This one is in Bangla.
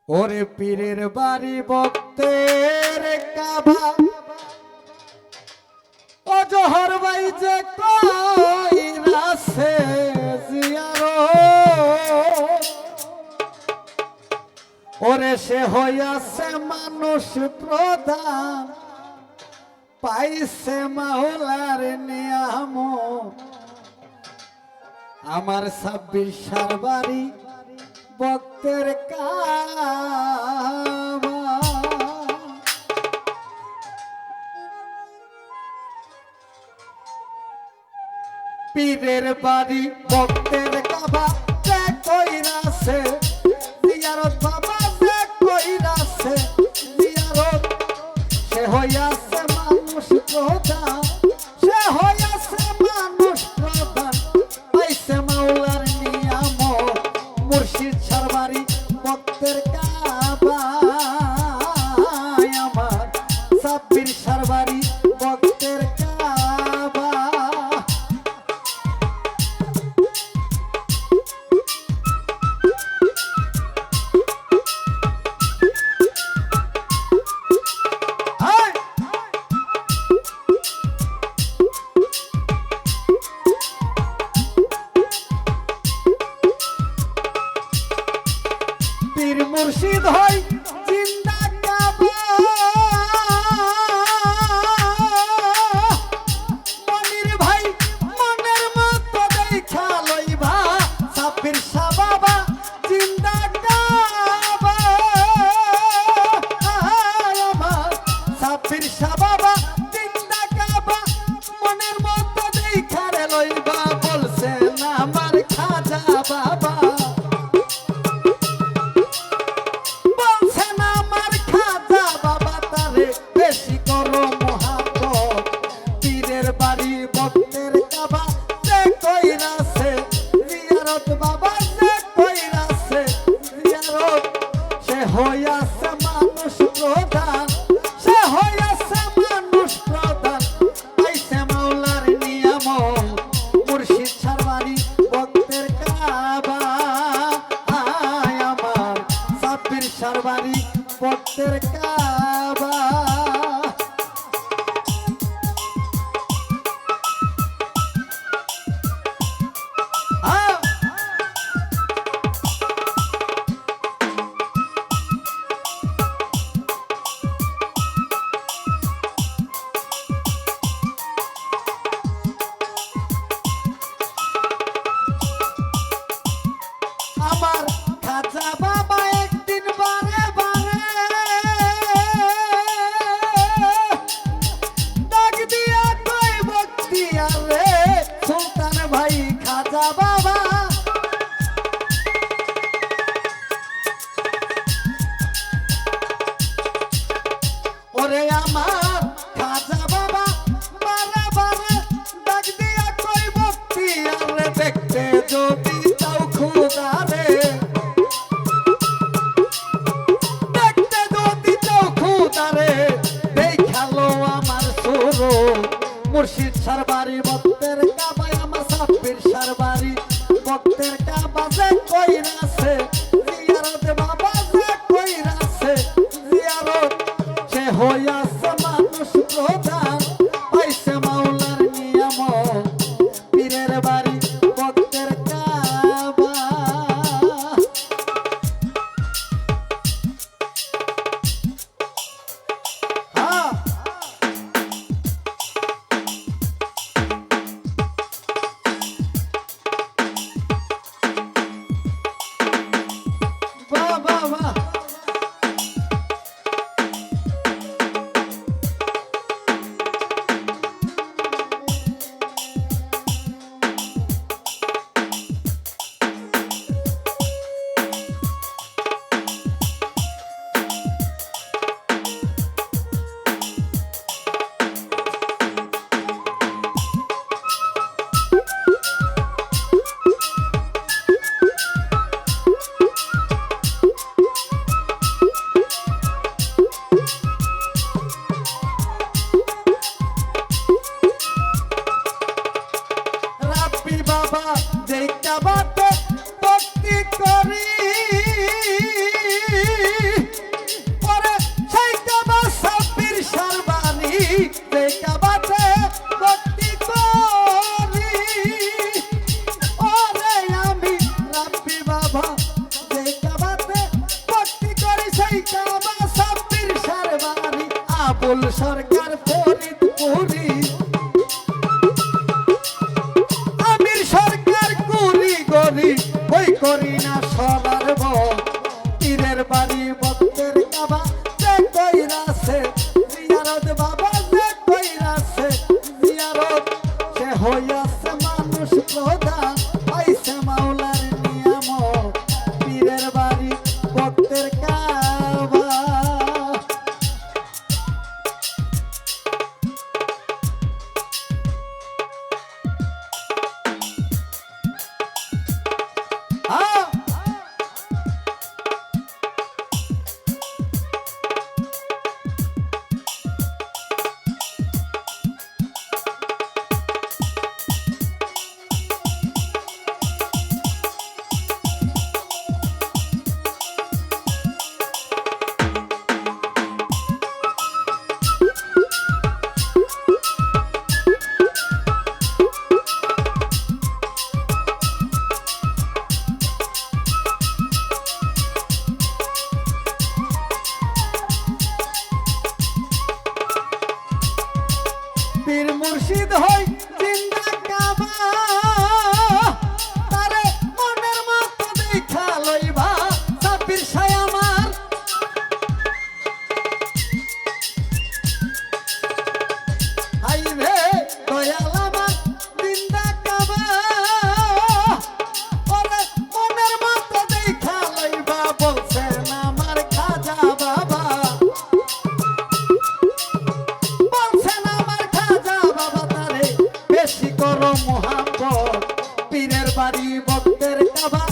ওরে পীরের বাড়ি ভক্তের কাবা ও জহর ভাই যে কইরাছে জিয়ারত ওরে সে হইয়াছে মানুষ প্রধান পাইছে মাওলার নিয়ামত আমার 26 সার বাড়ি ভক্তের কাবা পীরের বাড়ি ভক্তের কাবা যে কইরাছে জিয়ারত বাবা যে কইরাছে জিয়ারত সে হইয়াছে মানুষ প্রধান সে হইয়াছে মানুষ প্রধান পাইছে মাওলার নিয়ামত মুর্শিদ সারবারি ভক্তের কাবা আমার 26 সারবারি ভক্তের কাবা পীর মুর্শিদ হই জিন্দা কাবা মনির ভাই মনের মতো দেখা লইবা 26 শাহ বাবা জিন্দা কাবা আমার 26 শাহ বাবা জিন্দা কাবা মনের মতো দেখা লইবা বলছেন আমার খাজা বাবা বেশি করো মহাব্বত পীরের বাড়ি ভক্তের কাবা যে কইরাছে জিয়ারত বাবা যে কইরাছে জিয়ারত সে হইয়াছে মানুষ প্রধান সে হইয়াছে মানুষ প্রধান পাইছে মাওলার নিয়ামত মুর্শিদ সারবারি ভক্তের কাবা আমার 26 সারবারি ভক্তের কাবা আমার খাজা বাবা একদিন বারে বারে ডাক দিয়া কই বক্তিয়া রে সুলতান ভাই খাজা বাবা ওরে আমার খাজা বাবা বারে বারে ডাক দিয়া কই বক্তিয়া রে দেখতে যদি চাও খুদা রে দেখতে যদি চাও খুদা রে দেখালো আমার সুরো মুর্শিদ সারবারি ভক্তের কাবা আমার 26 সারবারি ভক্তের কাবা যে কইরাছে জিয়ারত বাবা যে কইরাছে জিয়ারত সে হইয়াছে মানুষ প্রধান পাইছে মাওলার নিয়ামত পীরের বাড়ি ভক্তের কাবা রাহুল সরকার ফরিদপুরি আমির সরকার কুড়ি গরি ওই করি না সবার বল পীরের বাড়ি ভক্তের কাবা যে কইরাছে জিয়ারত বাবা যে কইরাছে জিয়ারত সে হইয়াছে মানুষ প্রধান আইছে মাওলার নিয়ামত পীরের বাড়ি ভক্তের কাবা পীর মুর্শিদ হই জিন্দা কাবা তারে মনের মতো দেখা লইবা সাবির সাই আমার হাই রে দয়াল আমার জিন্দা কাবা ওরে মনের মতো দেখা লইবা বলছেন আমার খাজা বাবা বেশি করো মোহাম্মদ পীরের বাড়ি ভক্তের কাবা